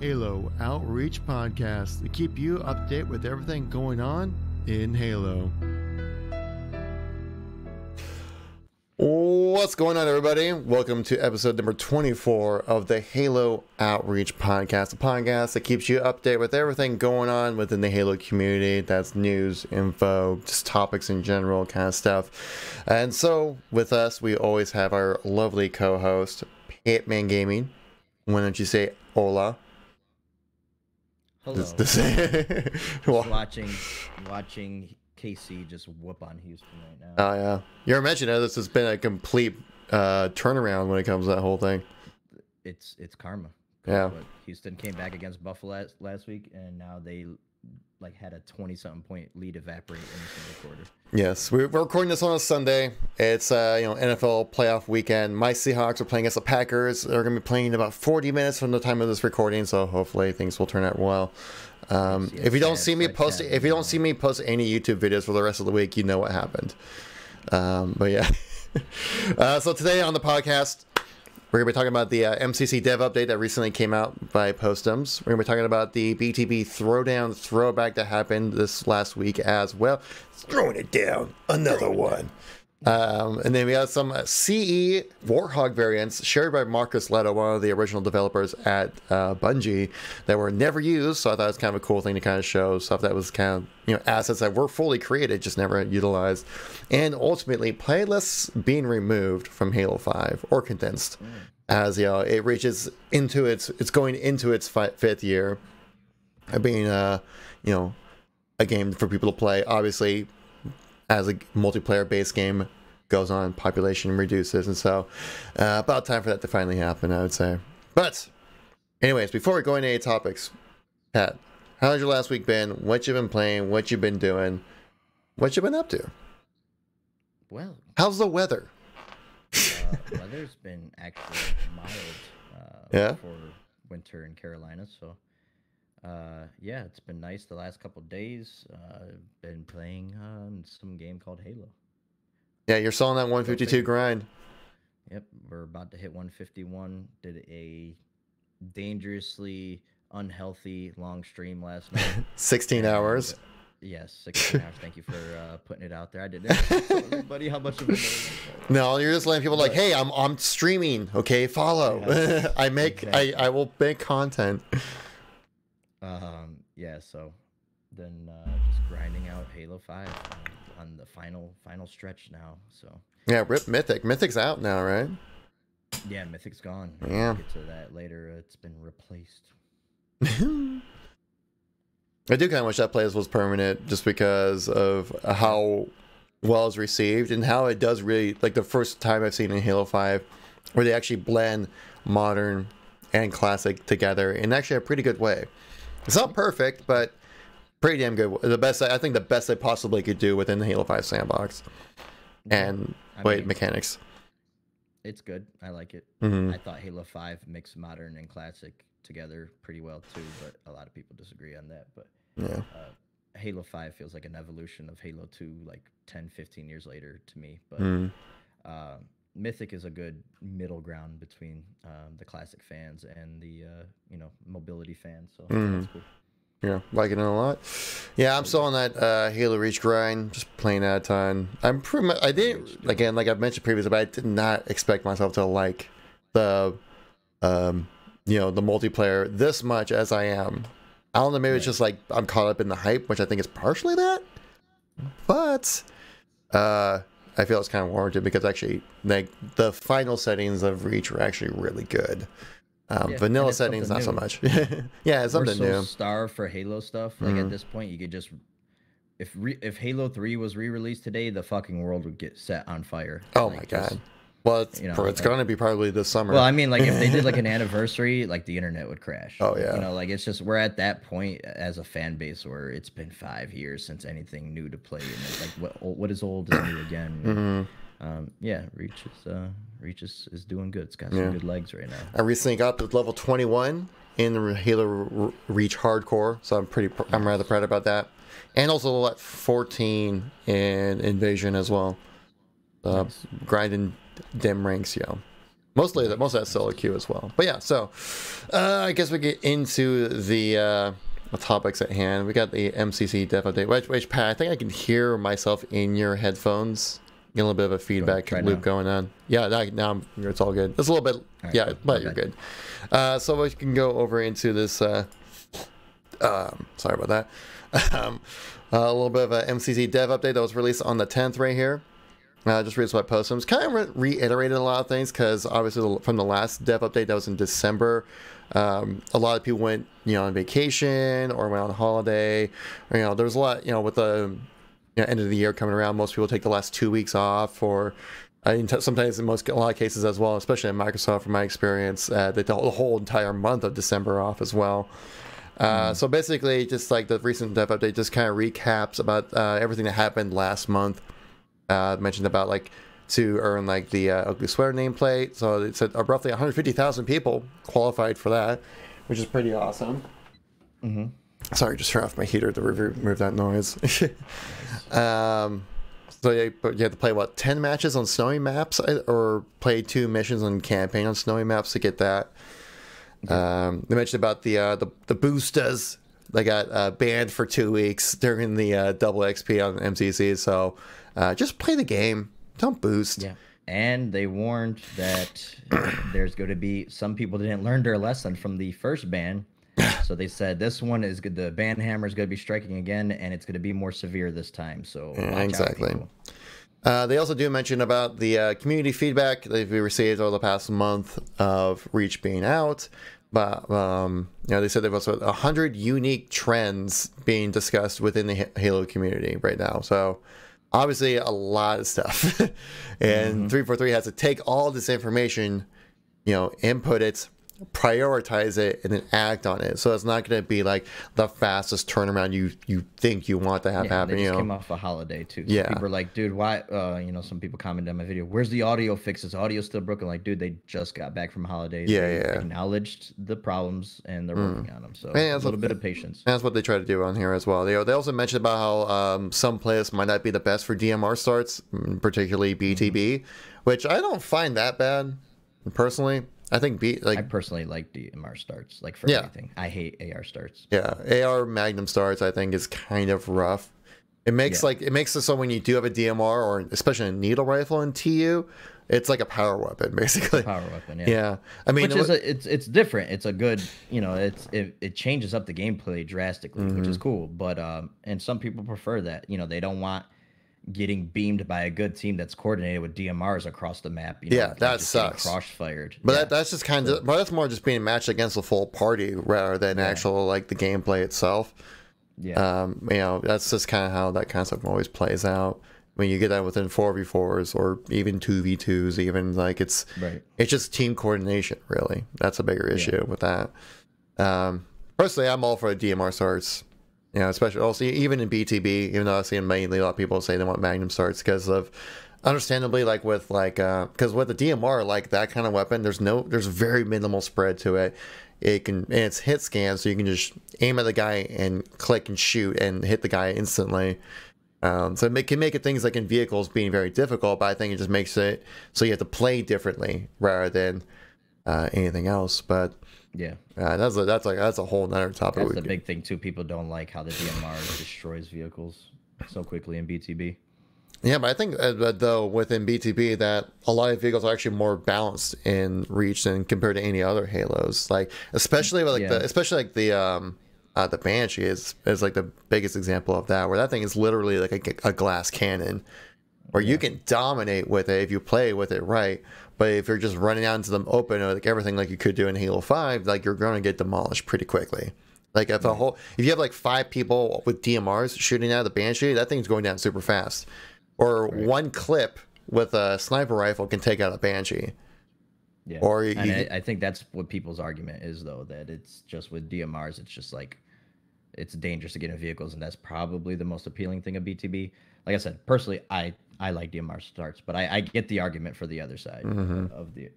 Halo Outreach Podcast to keep you up to date with everything going on in Halo. What's going on, everybody? Welcome to episode number 24 of the Halo Outreach Podcast, a podcast that keeps you up to date with everything going on within the Halo community. That's news, info, just topics in general, kind of stuff. And so, with us, we always have our lovely co-host, Patman Gaming. Why don't you say hola? Hello. Well, watching KC just whoop on Houston right now. Oh yeah, you were mentioning this has been a complete turnaround when it comes to that whole thing. It's karma. Yeah. But Houston came back against Buffalo last week, and now they had a 20-something point lead evaporate in the single quarter. Yes, we're recording this on a Sunday. It's NFL playoff weekend. My Seahawks are playing against the Packers. They're going to be playing in about 40 minutes from the time of this recording, so hopefully things will turn out well. If you don't see me post any YouTube videos for the rest of the week, you know what happened. But yeah. So today on the podcast, we're going to be talking about the MCC dev update that recently came out by Postums. We're going to be talking about the BTB throwback that happened this last week as well. Throwing it down, another one. And then we have some CE Warthog variants shared by Marcus Leto, one of the original developers at Bungie, that were never used. So I thought it was kind of a cool thing to kind of show stuff that was kind of, assets that were fully created, just never utilized. And ultimately, playlists being removed from Halo 5 or condensed as, it reaches into it's going into its fifth year of being, a game for people to play. Obviously, as a multiplayer-based game goes on, population reduces, and so about time for that to finally happen, I would say. But anyways, before we go into any topics, Pat, how's your last week been? What you been playing? What you been doing? What you been up to? Well, how's the weather? Weather's been actually mild for winter in Carolina, so it's been nice the last couple of days. Been playing some game called Halo. Yeah, you're still on that 152 grind. Yep, we're about to hit 151. Did a dangerously unhealthy long stream last night. 16 hours. Yes, 16 hours. Thank you for putting it out there. I didn't tell everybody how much of it was. No, you're just letting people like, hey, I'm streaming. Okay, follow. Yeah, I will make content. So then just grinding out Halo 5 on the final stretch now. So yeah, rip Mythic. Mythic's out now, right? Yeah, Mythic's gone. Yeah. We'll get to that later. It's been replaced. I do kind of wish that playlist was permanent, just because of how well it's received and how it does really, like the first time I've seen in Halo 5 where they actually blend modern and classic together in actually a pretty good way. It's not perfect, but pretty damn good. I think the best they possibly could do within the Halo 5 sandbox and mechanics. It's good. I like it. Mm-hmm. I thought Halo 5 mixed modern and classic together pretty well too, but a lot of people disagree on that. But yeah, Halo 5 feels like an evolution of Halo 2, like 10, 15 years later to me. But Mythic is a good middle ground between the classic fans and the mobility fans. So that's cool. Yeah, liking it a lot. Yeah, I'm still on that Halo Reach grind, just playing that a ton. I'm pretty much, I didn't, again, like I've mentioned previously, but I did not expect myself to like the the multiplayer this much as I am. I don't know, maybe it's just like I'm caught up in the hype, which I think is partially that, but I feel it's kind of warranted because actually, like, the final settings of Reach are actually really good. Vanilla settings, not so much. Yeah, it's something new. Starved for Halo stuff. Like at this point, you could just, if Halo 3 was re-released today, the fucking world would get set on fire. Oh my god. Well, it's going to be probably this summer. Well, I mean, like, if they did like an anniversary, like the internet would crash. Oh yeah. It's just, we're at that point as a fan base where it's been 5 years since anything new to play, and it's like what is old is new again. Reach is doing good. It's got some good legs right now. I recently got to level 21 in Halo Reach Hardcore, so I'm rather proud about that, and also at 14 in Invasion as well. Nice. Grinding dim ranks, Most of that's solo queue as well. But yeah, so I guess we get into the topics at hand. We got the MCC dev update, which Pat, I think I can hear myself in your headphones. Get a little bit of a feedback loop going on. Yeah, now it's all good. It's a little bit, right, yeah, but you're good. So we can go over into this. Sorry about that. A little bit of a MCC dev update that was released on the 10th right here. Just read what post. It's kind of reiterated a lot of things because obviously from the last dev update that was in December, a lot of people went on vacation or went on holiday. Or, there was a lot with the end of the year coming around. Most people take the last 2 weeks off, or sometimes in a lot of cases as well, especially in Microsoft, from my experience, the whole entire month of December off as well. So basically, just like the recent dev update, just kind of recaps about everything that happened last month. Mentioned about to earn the Ugly Sweater nameplate. So it said roughly 150,000 people qualified for that, which is pretty awesome. Sorry, just turn off my heater to remove that noise. So you have to play 10 matches on snowy maps, or play 2 missions on campaign on snowy maps to get that. They mentioned about the boosters. They got banned for 2 weeks during the double XP on MCC. So just play the game. Don't boost. Yeah. And they warned that there's going to be some people didn't learn their lesson from the first ban. So they said this one is good. The ban hammer is going to be striking again, and it's going to be more severe this time. So exactly. They also do mention about the community feedback that we received over the past month of Reach being out. But they said there was 100 unique trends being discussed within the Halo community right now. So obviously a lot of stuff. And 343 has to take all this information, input it, prioritize it, and then act on it. So it's not going to be the fastest turnaround you think you want to have happen. They just came off a holiday too. So people are like, dude, why? Some people commented on my video, where's the audio fixes? Audio's still broken. Like, dude, they just got back from holidays. They acknowledged the problems and they're working on them. So a little bit of patience. That's what they try to do on here as well. They also mentioned about how some playlists might not be the best for DMR starts, particularly BTB, which I don't find that bad personally. I think I personally like DMR starts, for everything. I hate AR starts. Yeah, AR Magnum starts I think is kind of rough. It makes it makes it so when you do have a DMR, or especially a needle rifle in TU, it's like a power weapon basically. It's a power weapon, yeah. Yeah, I mean, which is it's different. It's a good, it changes up the gameplay drastically, which is cool. But and some people prefer that. They don't want getting beamed by a good team that's coordinated with DMRs across the map. That sucks. Cross-fired. But that's just kind of, but that's more just being matched against the full party rather than actual the gameplay itself. Yeah. That's just kind of how that kind of stuff always plays out. When you get that within 4v4s or even 2v2s, even it's just team coordination. Really, that's a bigger issue with that. Personally, I'm all for DMR starts. Especially also even in BTB, even though I've seen mainly a lot of people say they want Magnum starts because of, understandably, because with the DMR, that kind of weapon, there's very minimal spread to it. And it's hit scan, so you can just aim at the guy and click and shoot and hit the guy instantly. So it can make it things like in vehicles being very difficult, but I think it just makes it so you have to play differently rather than anything else. But yeah, that's a whole nother topic. That's the big thing too. People don't like how the DMR destroys vehicles so quickly in BTB. Yeah, but I think though within BTB that a lot of vehicles are actually more balanced in reach than compared to any other Halos. Especially the Banshee is the biggest example of that, where that thing is literally a glass cannon, where you can dominate with it if you play with it right. But if you're just running out into the open, everything you could do in Halo 5, you're going to get demolished pretty quickly. If you have 5 people with DMRs shooting out of the Banshee, that thing's going down super fast. Or one clip with a sniper rifle can take out a Banshee. Yeah. Or I think that's what people's argument is, though, that it's just with DMRs, it's just it's dangerous to get in vehicles, and that's probably the most appealing thing of BTB. Like I said, personally, I like DMR starts, but I get the argument for the other side of the,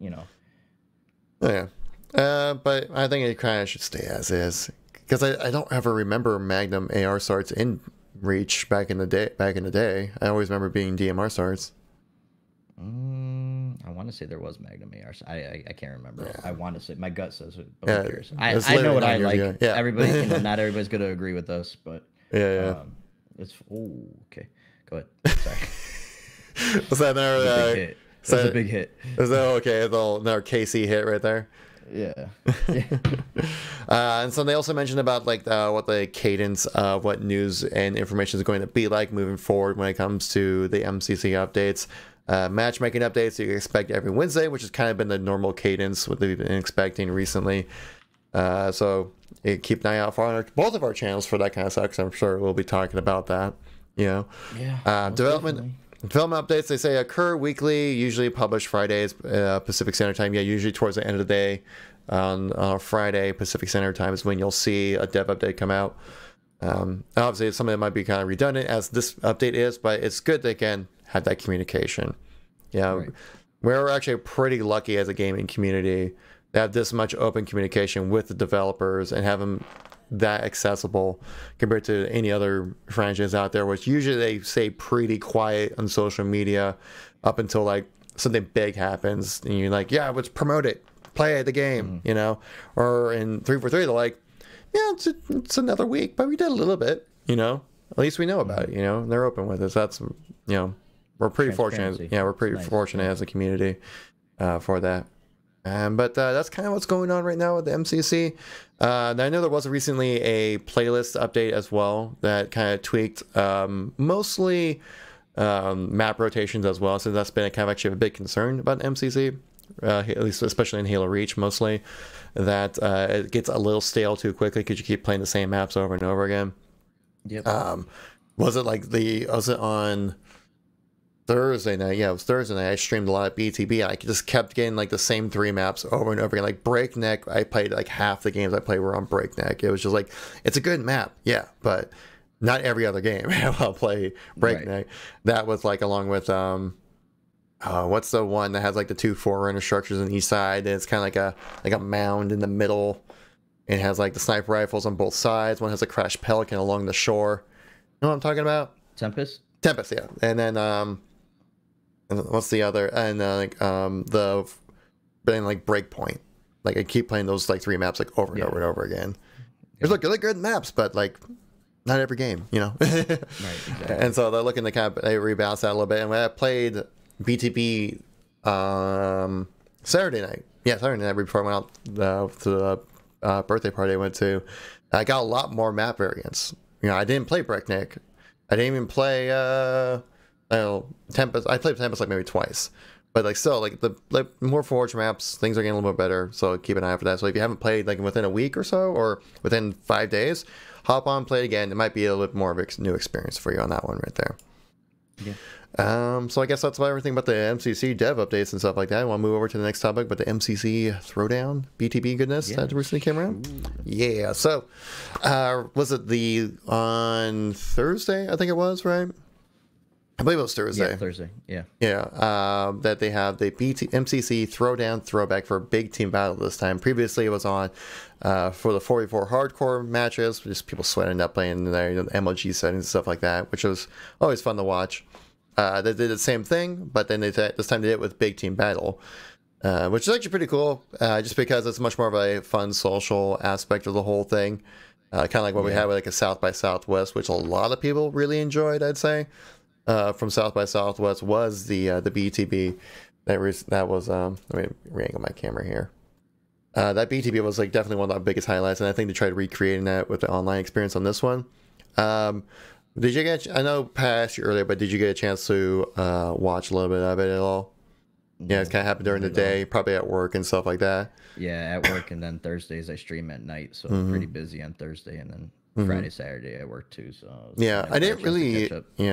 Yeah. But I think it kind of should stay as is, because I don't ever remember Magnum AR starts in Reach back in the day. I always remember being DMR starts. I want want to say there was Magnum ARs. I can't remember. Yeah. I want to say my gut says it, but Yeah, who cares? it's I know literally what I 9 years like. ago. Yeah. Everybody, you know, not everybody's gonna agree with us, but Yeah. it's okay. Go ahead. Sorry. Was that another big hit? That's a big hit. Is that okay? It's another KC hit right there. Yeah. And so they also mentioned about like what the cadence of what news and information is going to be like moving forward when it comes to the MCC updates. Matchmaking updates you expect every Wednesday, which has kind of been the normal cadence what they've been expecting recently. So keep an eye out for both of our channels for that kind of stuff, because I'm sure we'll be talking about that. You know, development updates, they say, occur weekly, usually published Fridays, Pacific Standard Time. Yeah, usually towards the end of the day on Friday, Pacific Standard Time is when you'll see a dev update come out. Obviously, it's something that might be kind of redundant as this update is, but it's good they can have that communication. Yeah, right. We're actually pretty lucky as a gaming community to have this much open communication with the developers and have them that accessible compared to any other franchise out there, which usually they stay pretty quiet on social media up until like something big happens and you're like, yeah, let's promote it, play the game, you know. Or in 343 they're like, yeah, it's another week, but we did a little bit, you know, at least we know about it, you know, and they're open with us. That's, you know, we're pretty fortunate. Yeah, we're pretty fortunate as a community for that. But that's kind of what's going on right now with the MCC. I know there was recently a playlist update as well that kind of tweaked mostly map rotations as well, so that's been kind of actually a big concern about MCC, at least especially in Halo Reach mostly, that it gets a little stale too quickly because you keep playing the same maps over and over again. Yep. Was it on Thursday night? Yeah, it was Thursday night. I streamed a lot of BTB. I just kept getting like the same 3 maps over and over again. Like Breakneck, I played like half the games I played were on Breakneck. It was just like, it's a good map, yeah, but not every other game I'll play Breakneck. Right. That was like along with what's the one that has like the 2 Forerunner structures on each side, and it's kind of like a mound in the middle. It has like the sniper rifles on both sides. One has a Crash Pelican along the shore. You know what I'm talking about? Tempest, yeah. And then what's the other? And the Breakpoint. Like I keep playing those like 3 maps like over and over and over again. There's like really good maps, but like not every game, you know. Right, exactly. And so they're looking to kind of rebalance that a little bit. And when I played BTB Saturday night before I went out to the birthday party I went to, I got a lot more map variants. You know, I didn't play Breakneck. I didn't even play Tempest. I played Tempest like maybe twice, but like still like the more Forge maps, things are getting a little bit better. So keep an eye out for that. So if you haven't played like within a week or so, or within 5 days, hop on, play it again. It might be a little bit more of a new experience for you on that one right there. Yeah. So I guess that's about everything about the MCC dev updates and stuff like that. I want to move over to the next topic, but the MCC Throwdown BTB goodness that recently came around. Yeah. So, was it on Thursday? I think it was, right? I believe it was Thursday. Yeah, Thursday. Yeah. Yeah. That they have the MCC Throwdown throwback for a big team battle this time. Previously, it was on for the 44 hardcore matches, just people sweating up playing in their MLG settings and stuff like that, which was always fun to watch. They did the same thing, but then this time they did it with big team battle, which is actually pretty cool, just because it's much more of a fun social aspect of the whole thing. Kind of like what we had with like a South by Southwest, which a lot of people really enjoyed, I'd say. From South by Southwest was the BTB. That was let me re-angle my camera here. That BTB was like definitely one of the biggest highlights, and I think they tried recreating that with the online experience on this one. Did you get? I know Pat asked you earlier, but did you get a chance to watch a little bit of it at all? Yeah, it's kind of happened during the day, probably at work and stuff like that. Yeah, at work, and then Thursdays I stream at night, so I'm pretty busy on Thursday, and then Friday, Saturday I work too. So I didn't really,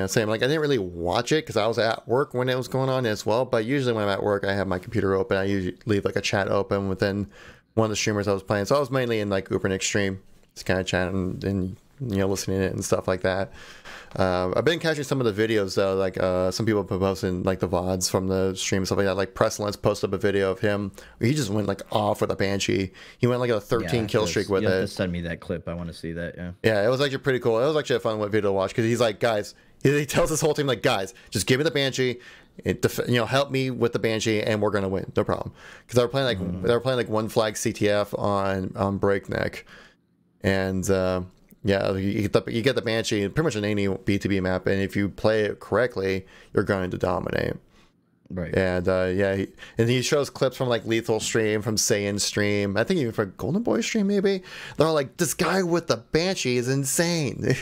same. Like I didn't really watch it because I was at work when it was going on as well. But usually when I'm at work, I have my computer open. I usually leave like a chat open within one of the streamers I was playing. So I was mainly in like Ubernick stream, just kind of chatting and listening to it and stuff like that. I've been catching some of the videos though, like some people posting like the VODs from the stream and stuff like that. Like Presslance posted up a video of him where he just went like off with a Banshee. He went like a 13 kill streak with it. You have to send me that clip. I want to see that. Yeah, it was actually pretty cool. It was actually a fun video to watch because he's like, guys, he tells his whole team like, guys, just give me the Banshee. help me with the Banshee, and we're gonna win, no problem. Because they were playing like one flag CTF on Breakneck, and yeah, you get the Banshee pretty much on any BTB map, and if you play it correctly, you're going to dominate. Right. And yeah, he shows clips from like Lethal stream, from Saiyan stream, I think even from Golden Boy stream maybe. They're all like, this guy with the Banshee is insane.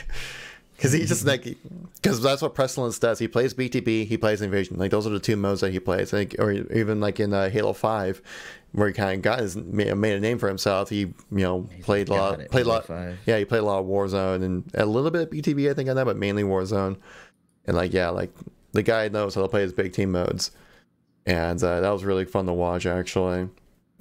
Because he just like, because that's what Pestilence does. He plays BTB, he plays Invasion. Like those are the two modes that he plays. I think, or even like in Halo 5, where he kind of made a name for himself. He played a lot. Yeah, he played a lot of Warzone and a little bit of BTB, I think, on that, but mainly Warzone. And like, yeah, like the guy knows how to play his big team modes, and that was really fun to watch actually.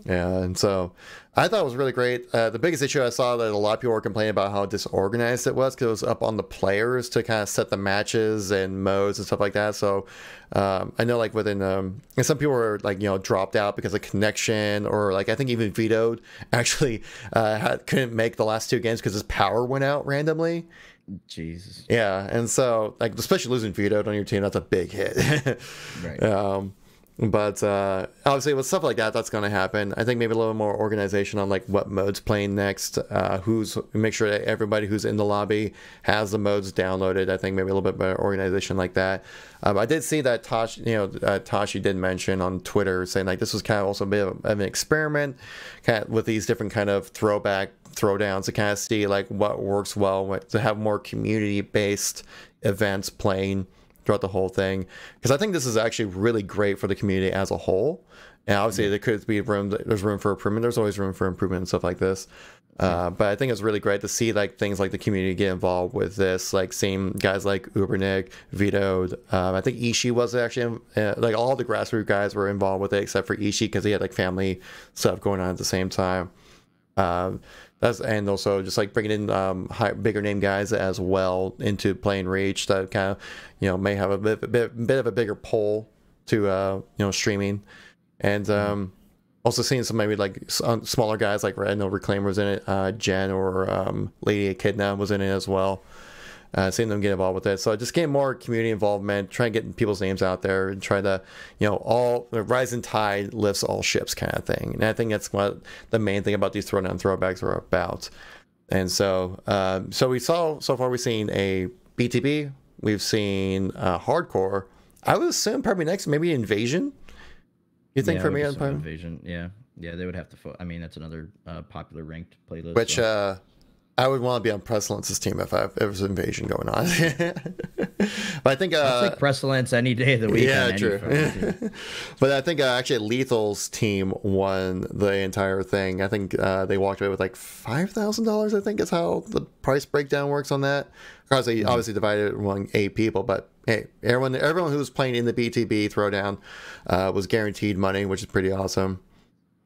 And so I thought it was really great. The biggest issue I saw that a lot of people were complaining about how disorganized it was, because it was up on the players to kind of set the matches and modes and stuff like that. So I know like within and some people were like dropped out because of connection, or like I think even Vetoed actually couldn't make the last 2 games because his power went out randomly. Jesus. Yeah, and so like especially losing Vetoed on your team, that's a big hit. Right. But obviously with stuff like that, that's going to happen. I think maybe a little more organization on like what mode's playing next, make sure that everybody who's in the lobby has the modes downloaded. I think maybe a little bit better organization like that. I did see that Tashi did mention on Twitter saying like this was kind of also a bit of an experiment kind of with these different kind of throwdowns to kind of see like what works well, to have more community-based events playing throughout the whole thing, because I think this is actually really great for the community as a whole. And obviously there could be there's room for improvement. There's always room for improvement and stuff like this. But I think it's really great to see like things like the community get involved with this, like seeing guys like Ubernick, Vetoed. I think Ishii was actually like all the grassroots guys were involved with it except for Ishii, because he had like family stuff going on at the same time. And also just like bringing in bigger name guys as well into playing Reach, that kind of may have a bit of a bigger pull to streaming, and also seeing some maybe like smaller guys like I know Reclaimer was in it, Jen or Lady Echidna was in it as well. Seeing them get involved with it, so just getting more community involvement, trying to get people's names out there, and try to all the rising tide lifts all ships kind of thing. And I think that's what the main thing about these throwdown throwbacks are about. And so we've seen a BTB, we've seen hardcore. I would assume probably next maybe Invasion. You think for me on Invasion? Yeah, they would have to. I mean, that's another popular ranked playlist. Which I would want to be on Pestilence's team if there was an Invasion going on. But I think I'll take Pestilence any day of the week. Yeah, true. But I think actually Lethal's team won the entire thing. I think they walked away with like $5,000. I think is how the price breakdown works on that. Because they obviously divided it among 8 people, but hey, everyone who was playing in the BTB throwdown was guaranteed money, which is pretty awesome.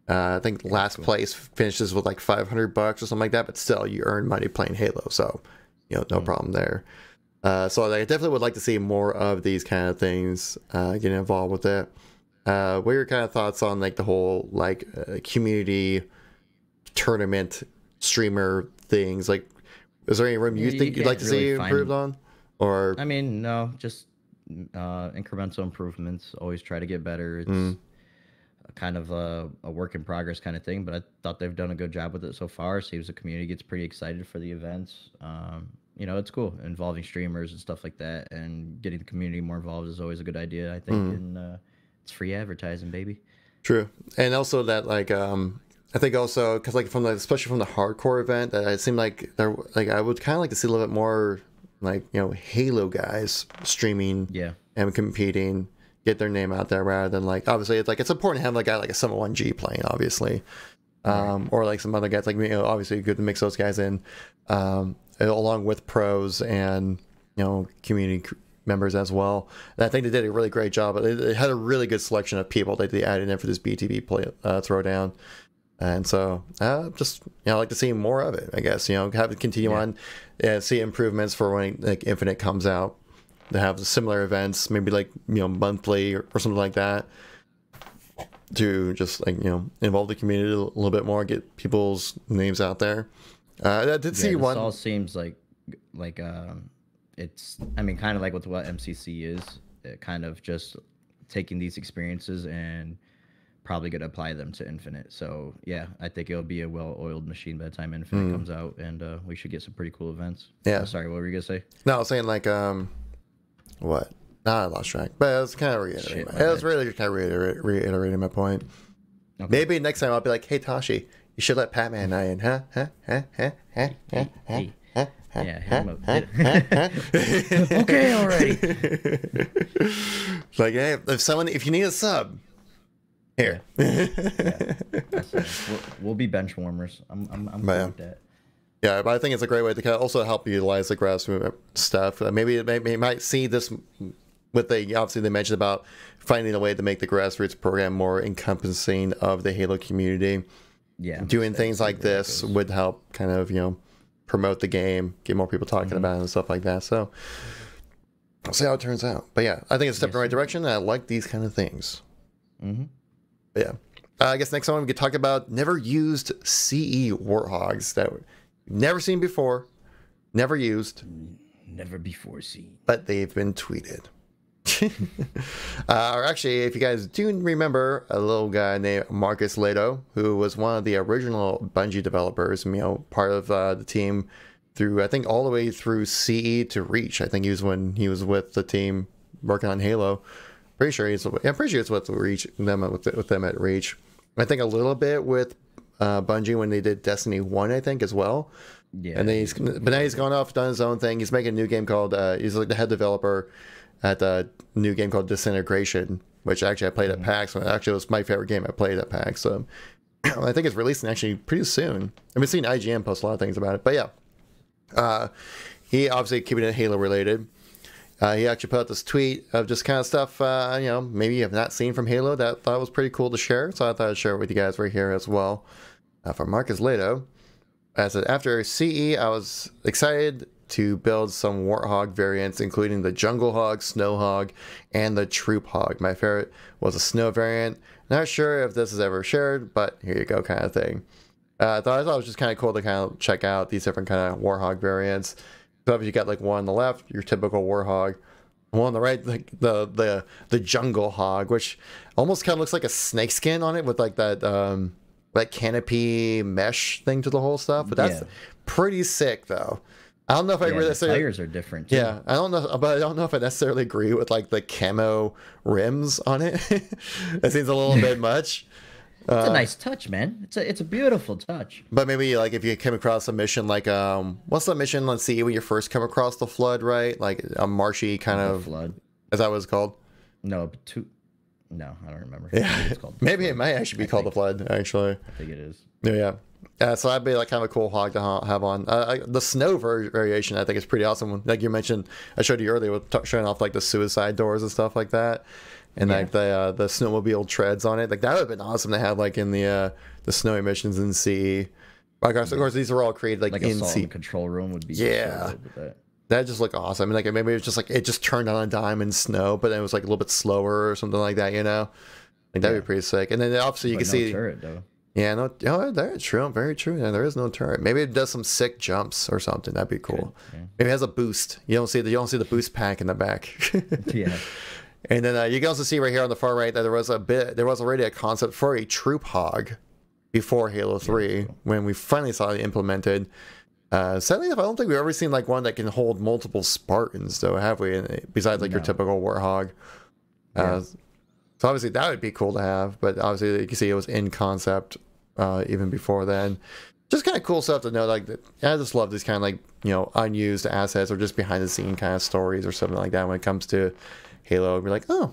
I think last place finishes with like $500 or something like that, but still you earn money playing Halo, so no problem there. So I definitely would like to see more of these kind of things getting involved with it. What are your kind of thoughts on like the whole like community tournament streamer things? Like, is there any room you think you'd like to see improved on? Or I mean, no, just incremental improvements. Always try to get better. It's kind of a work in progress kind of thing, but I thought they've done a good job with it so far. Seems the community gets pretty excited for the events. It's cool involving streamers and stuff like that, and getting the community more involved is always a good idea, I think. And it's free advertising, baby. True. And also that like I think also because like especially from the hardcore event, it seemed like I would kind of like to see a little bit more like Halo guys streaming and competing, get their name out there, rather than like obviously it's important to have like a guy like a Summit 1G playing, obviously, or like some other guys like obviously good to mix those guys in along with pros and community members as well. And I think they did a really great job. They had a really good selection of people that they added in for this BTB play throwdown. And so just I like to see more of it, I guess. Have it continue on, see improvements for when like Infinite comes out, to have similar events, maybe like monthly or something like that, to just like involve the community a little bit more, get people's names out there. I did see one. This all seems like it's kind of like what MCC is. It kind of just taking these experiences and probably gonna apply them to Infinite. So yeah, I think it'll be a well-oiled machine by the time Infinite comes out, and we should get some pretty cool events. Yeah. I'm sorry, what were you gonna say? No, I was saying like what? Nah, I lost track. But it was kind of reiterating. It was really kind of reiterating my point. Okay. Maybe next time I'll be like, hey Tashi, you should let Patman and I in, huh? Yeah, him up. Okay, already. Like, hey, if you need a sub, here. Yeah. We'll be bench warmers. I'm cool with that. Yeah, but I think it's a great way to kind of also help utilize the grassroots stuff. Maybe you might see this with obviously they mentioned about finding a way to make the grassroots program more encompassing of the Halo community. Yeah, doing things like this would help kind of, promote the game, get more people talking about it and stuff like that. So we'll see how it turns out. But yeah, I think it's a step in the right direction. And I like these kind of things. But yeah, I guess next time we could talk about never used CE Warthogs that we've never seen before, never used, never before seen, but they've been tweeted. Or actually, if you guys do remember a little guy named Marcus Leto, who was one of the original Bungie developers, part of the team through, I think, all the way through CE to Reach. I think he was when he was with the team working on Halo. I'm pretty sure it's with Reach, with them at Reach. I think a little bit with Bungie when they did Destiny 1, I think, as well. Yeah. And then now he's gone off, done his own thing. He's making a new game called, he's like the head developer at a new game called Disintegration, which actually I played at PAX. Actually, it was my favorite game I played at PAX. So I think it's releasing actually pretty soon. I've been seeing IGN post a lot of things about it. But yeah, he obviously keeping it Halo related. He actually put out this tweet of just kind of stuff, maybe you have not seen from Halo that I thought was pretty cool to share. So I thought I'd share it with you guys right here as well. From Marcus Leto. I said, after CE, I was excited to build some Warthog variants, including the Jungle Hog, Snow Hog, and the Troop Hog. My favorite was a Snow variant. Not sure if this is ever shared, but here you go, kind of thing. I thought it was just kind of cool to kind of check out these different kind of Warthog variants. So if you got like one on the left, your typical Warthog. One on the right, like the Jungle Hog, which almost kind of looks like a snakeskin on it with like that canopy mesh thing to the whole stuff. But that's pretty sick, though. I don't know if I really necessarily. Players are different too. Yeah, I don't know, but I don't know if I necessarily agree with like the camo rims on it. That seems a little bit much. It's a nice touch, man. It's a beautiful touch. But maybe like if you came across a mission like what's the mission? Let's see, when you first come across the flood, right? Like a marshy kind of flood. Is that what it's called? No, no, I don't remember. Yeah, it's called maybe it might actually be called the flood. Actually, I think it is. Yeah. So that'd be like kind of a cool hog to have on. The snow variation, I think, is pretty awesome. Like you mentioned, I showed you earlier with showing off like the suicide doors and stuff like that, and like the snowmobile treads on it. Like that would have been awesome to have like in the snowy missions in CE. Of course, these are all created like in CE. Control room would be that just looked awesome. I mean, like maybe it was just like it just turned on a dime in snow, but then it was like a little bit slower or something like that. Like that'd be pretty sick. And then obviously you can see. Turret, though. Yeah, that's true. Very true. Yeah, there is no turret. Maybe it does some sick jumps or something. That'd be cool. Maybe it has a boost. You don't see the boost pack in the back. Yeah. And then you can also see right here on the far right that there was already a concept for a Troop Hog before Halo 3 when we finally saw it implemented. Sadly enough, I don't think we've ever seen like one that can hold multiple Spartans, though, have we? Besides like your typical Warthog. So obviously that would be cool to have, but obviously you can see it was in concept even before then. Just kind of cool stuff to know. Like I just love these kind of like unused assets or just behind the scene kind of stories or something like that when it comes to Halo. We're like, oh,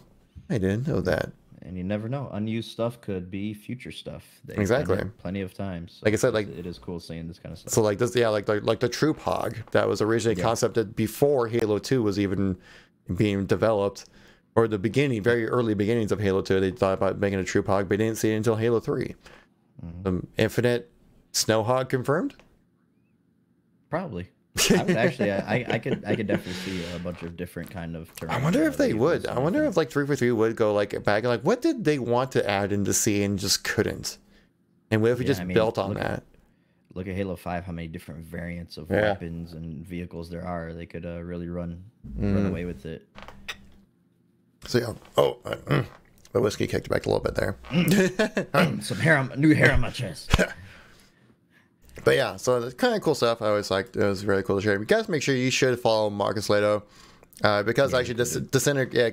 I didn't know that. And you never know. Unused stuff could be future stuff. Exactly. Plenty of times. So like I said, like it is cool seeing this kind of stuff. So like this, like the Troop Hog that was originally concepted before Halo 2 was even being developed. Or the very early beginnings of Halo 2, they thought about making a Troop Hog, but they didn't see it until Halo 3. Infinite Snow Hog confirmed? Probably. I would actually, I could definitely see a bunch of different kind of terms. I wonder if they would. I wonder if like 343 would go like back and like, what did they want to add into C and just couldn't? And what if we just built on that? Look at Halo 5, how many different variants of weapons and vehicles there are. They could really run away with it. So yeah. Oh, the whiskey kicked back a little bit there. Some hair, new hair on my chest. But yeah, so it's kind of cool stuff. I always liked it. It was really cool to share. You guys make sure you should follow Marcus Leto. Because actually,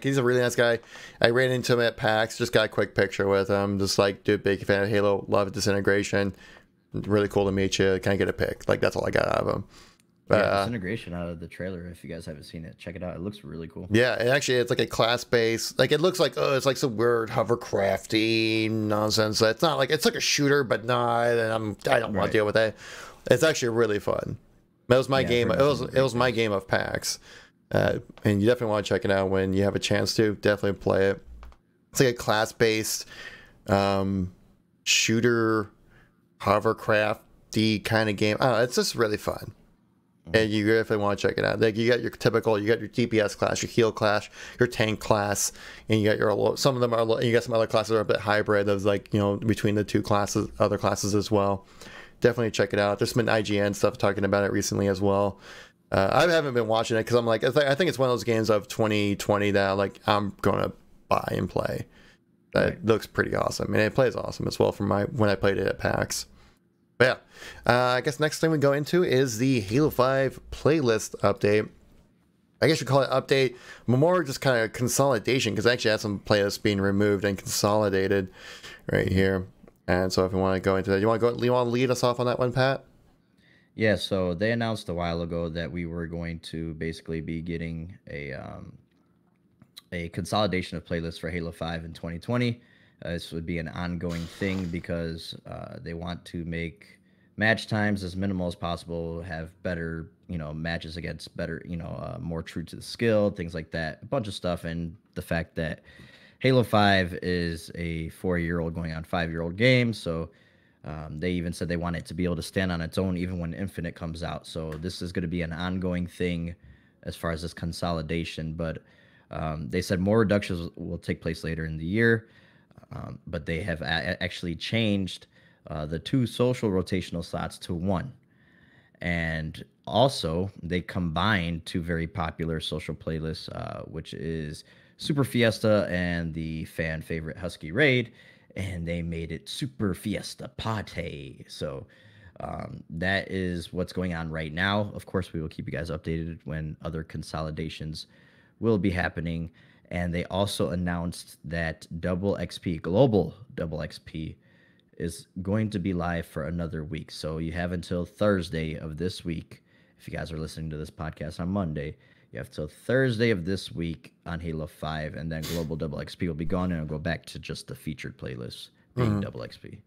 he's a really nice guy. I ran into him at PAX, just got a quick picture with him. Just like, dude, big fan of Halo, love Disintegration. Really cool to meet you. Can I get a pic? Like, that's all I got out of him. Disintegration out of the trailer. If you guys haven't seen it, check it out. It looks really cool. Yeah, and actually, it's like a class-based. Like, it looks like it's like some weird hovercrafty nonsense. It's not like it's like a shooter, but not. And I don't want to deal with that. It's actually really fun. That was my game. It was my game of PAX. And you definitely want to check it out when you have a chance to. Definitely play it. It's like a class-based shooter, hovercrafty kind of game. I don't know, it's just really fun. And you definitely want to check it out. Like, you got your DPS class, your heal class, your tank class, and you got some of them are, you got some other classes that are a bit hybrid of, like, you know, between the two classes, other classes as well. Definitely check it out. There's been IGN stuff talking about it recently as well. I haven't been watching it because I'm like, I think it's one of those games of 2020 that like I'm gonna buy and play. That looks pretty awesome, and it plays awesome as well from when I played it at PAX. But yeah, I guess next thing we go into is the Halo 5 playlist update. I guess you call it update, more just kind of consolidation, because I actually had some playlists being removed and consolidated right here. And so if you want to go into that, you want to lead us off on that one, Pat? Yeah, so they announced a while ago that we were going to basically be getting a consolidation of playlists for Halo 5 in 2020. This would be an ongoing thing because they want to make match times as minimal as possible, have better, matches against better, more true to the skill, things like that, a bunch of stuff. And the fact that Halo 5 is a 4-year-old going on 5-year-old game, so they even said they want it to be able to stand on its own even when Infinite comes out. So this is going to be an ongoing thing as far as this consolidation. But they said more reductions will take place later in the year. But they have actually changed the 2 social rotational slots to 1. And also, they combined 2 very popular social playlists, which is Super Fiesta and the fan favorite Husky Raid. And they made it Super Fiesta Pate. So that is what's going on right now. Of course, we will keep you guys updated when other consolidations will be happening. And they also announced that Double XP, Global Double XP, is going to be live for another week. So you have until Thursday of this week. If you guys are listening to this podcast on Monday, you have till Thursday of this week on Halo 5, and then Global Double XP will be gone, and it'll go back to just the featured playlist being Double XP.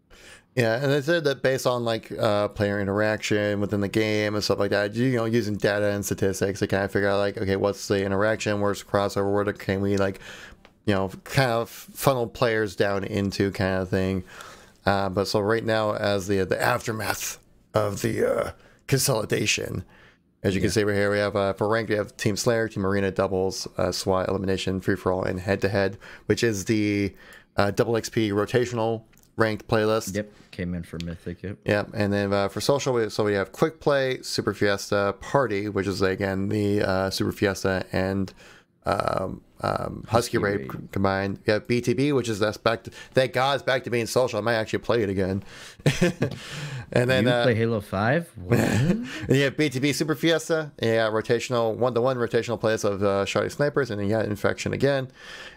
Yeah, and they said that based on like player interaction within the game and stuff like that, using data and statistics to kind of figure out like, okay, what's the interaction, where's the crossover, where can we like, kind of funnel players down into kind of thing. But so right now, as the aftermath of the consolidation, as you can see right here, we have for ranked, we have Team Slayer, Team Arena, doubles, SWAT, elimination, free for all, and head to head, which is the Double XP rotational ranked playlist. Yep, came in for Mythic. Yep. Yeah, and then for social, we have Quick Play, Super Fiesta, Party, which is again the Super Fiesta and Husky Raid combined. We have BTB, which is thank God it's back to being social. I might actually play it again. And then you play Halo 5. And you have BTB Super Fiesta. Yeah, rotational 1-to-1 rotational plays of Shoddy Snipers, and then you got Infection again.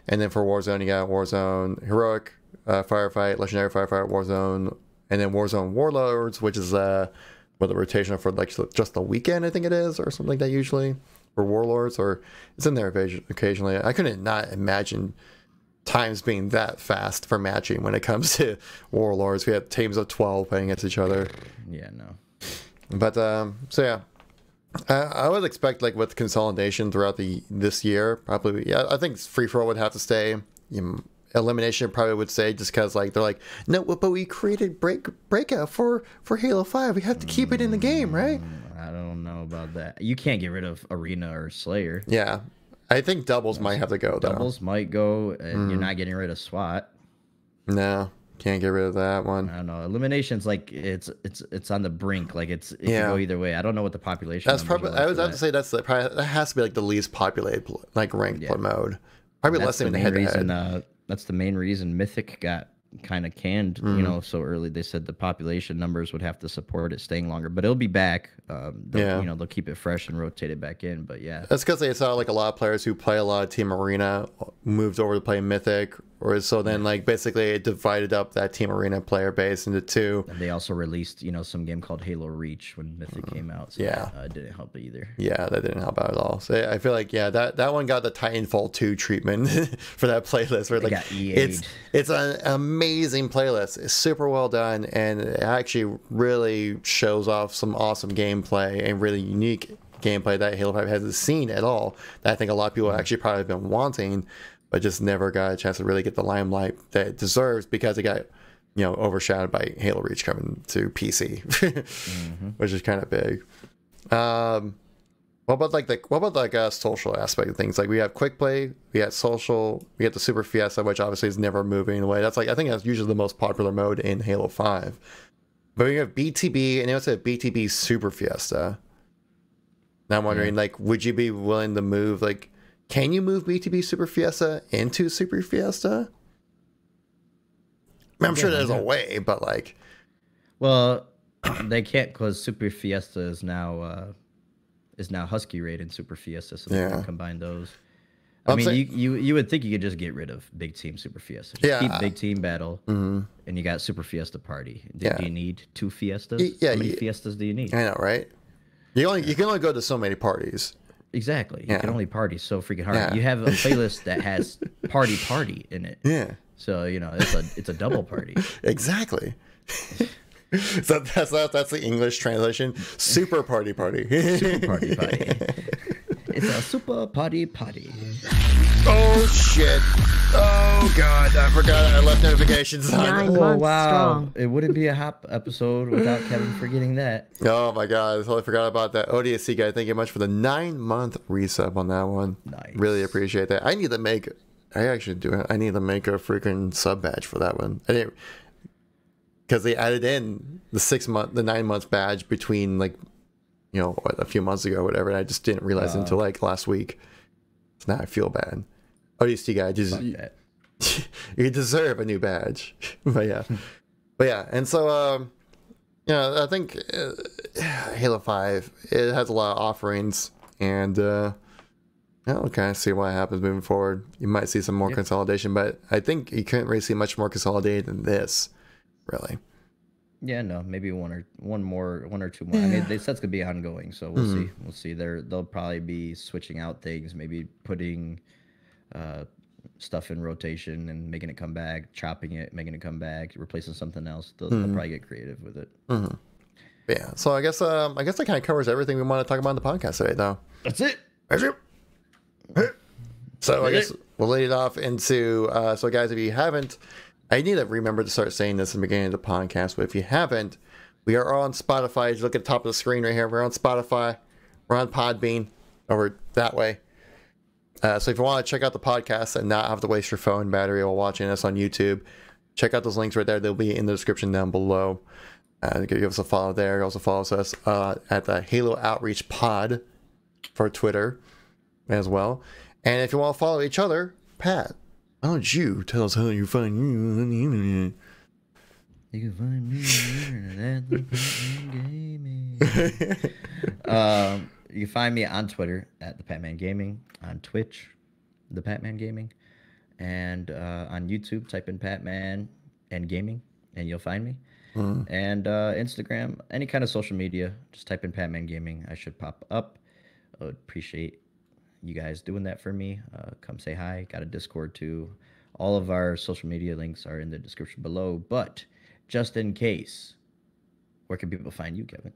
And then for Warzone, you got Warzone Heroic, Firefight, Legendary Firefight, Warzone, and then Warzone Warlords, which is the rotational for like just the weekend, I think it is, or something like that usually. For Warlords, or it's in there occasionally. I couldn't not imagine times being that fast for matching when it comes to Warlords. We had teams of 12 playing against each other. Yeah, no. But so yeah, I would expect like with consolidation throughout this year, probably. Yeah, I think free for all would have to stay. Elimination probably would stay just because like they're like, no, but we created breakout for Halo 5. We have to keep it in the game, right? I don't know about that. You can't get rid of Arena or Slayer. Yeah, I think doubles might have to go though. Doubles might go, and you're not getting rid of SWAT. No, can't get rid of that one. I don't know. Elimination's like it's on the brink. Like it can go either way. I don't know what the population. That's probably. I was about to say that has to be like the least populated like ranked mode. Probably That's less the than main reason. head-to-head. That's the main reason Mythic got kind of canned, so early. They said the population numbers would have to support it staying longer, but it'll be back. They'll keep it fresh and rotate it back in. But yeah, That's because they saw like a lot of players who play a lot of Team Arena moved over to play Mythic, or so then like basically it divided up that Team Arena player base into two. and they also released some game called Halo Reach when Mythic came out. So it didn't help either. Yeah, that didn't help out at all. So I feel like that one got the Titanfall 2 treatment for that playlist. Where like it's an amazing playlist. It's super well done, and it actually really shows off some awesome gameplay and really unique gameplay that Halo 5 hasn't seen at all. That I think a lot of people actually probably have been wanting, but just never got a chance to really get the limelight that it deserves because it got overshadowed by Halo Reach coming to PC, which is kind of big. What about social aspect of things? Like we have quick play, we got social, we got the Super Fiesta, which obviously is never moving away. That's I think that's usually the most popular mode in Halo 5. But we have BTB, and they also have BTB Super Fiesta. Now I'm wondering, would you be willing to move? Can you move BTB Super Fiesta into Super Fiesta? I mean, I'm sure there's a way, but well, they can't because Super Fiesta is now Husky Raid and Super Fiesta, so they can combine those. I mean, you would think you could just get rid of Big Team Super Fiesta. Just keep Big Team Battle, and you got Super Fiesta Party. Do you need 2 Fiestas? How many Fiestas do you need? I know, right? You can only go to so many parties. Exactly. You can only party so freaking hard. You have a playlist that has party in it. Yeah. So it's a double party. Exactly. So that's the English translation. Super party. Super party. It's a super party. Oh shit! Oh god! I forgot I left notifications on. 9 months strong. It wouldn't be a hop episode without Kevin forgetting that. Oh my god! I totally forgot about that. ODSC guy, thank you much for the 9-month resub on that one. Nice. Really appreciate that. I need to make a freaking sub badge for that one. Because they added in the 9 months badge between a few months ago or whatever, and I just didn't realize until last week. So now I feel bad. ODST guy, you deserve a new badge. but yeah, and so I think Halo 5 it has a lot of offerings, and we'll kind of see what happens moving forward. You might see some more consolidation, but I think you couldn't really see much more consolidated than this. Really? Yeah, no, maybe one or two more. I mean, they said it's gonna be ongoing, so we'll see. We'll see. They'll probably be switching out things, maybe putting stuff in rotation and making it come back, chopping it, making it come back, replacing something else. They'll probably get creative with it. Yeah. So I guess that kind of covers everything we want to talk about in the podcast today, though. That's it. So I guess we'll lead it off into so guys, if you haven't. I need to remember to start saying this in the beginning of the podcast, but if you haven't, we are on Spotify. As you look at the top of the screen right here, we're on Spotify. We're on Podbean over that way. So if you want to check out the podcast and not have to waste your phone battery while watching us on YouTube, check out those links right there. They'll be in the description down below. Give us a follow there. Also follow us at the Halo Outreach Pod for Twitter as well. And if you want to follow each other, Pat, why don't you tell us how you find you on the internet? You can find me on the internet at the Patman Gaming. You can find me on Twitter at the Patman Gaming, on Twitch, the Patman Gaming, and on YouTube, type in Patman and Gaming, and you'll find me. And Instagram, any kind of social media, just type in Patman Gaming. I should pop up. I would appreciate you guys doing that for me. Come say hi. Got a Discord too. All of our social media links are in the description below, but just in case, where can people find you, Kevin?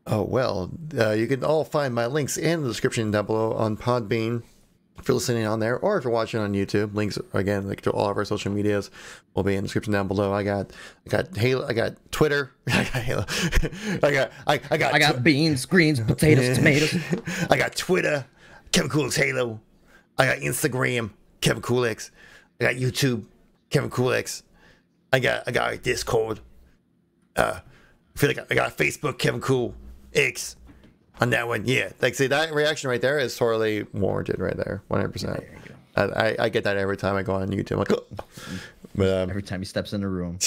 Oh, well, you can all find my links in the description down below on Podbean if you're listening on there, or if you're watching on YouTube. Links again, to all of our social medias will be in the description down below. I got Halo, I got Twitter, I got Halo, I got beans, greens, potatoes, tomatoes. I got Twitter, KevinKoolx Halo. I got Instagram, KevinKoolx. I got YouTube, KevinKoolx. I got Discord. I feel like I got Facebook, KevinKoolx. On that one, yeah. See, that reaction right there is totally warranted right there, 100%. I get that every time I go on YouTube. I'm like, oh. But every time he steps in the room.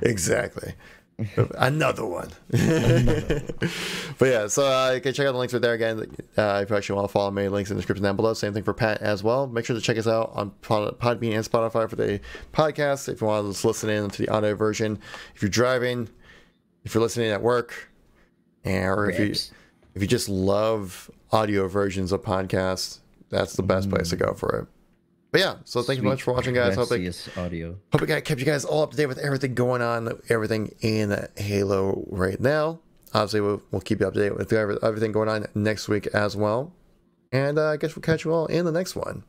Exactly. Another one. But yeah, so you can check out the links right there again. If you actually want to follow me, links in the description down below. Same thing for Pat as well. Make sure to check us out on Podbean and Spotify for the podcast. If you want to just listen in to the audio version, if you're driving, if you're listening at work, or if you just love audio versions of podcasts, that's the best place to go for it. But yeah, so thank you much for watching, guys. Hope I kept you guys all up to date with everything going on, everything in Halo right now. Obviously, we'll keep you up to date with everything going on next week as well. And I guess we'll catch you all in the next one.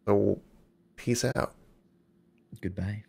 So, peace out. Goodbye.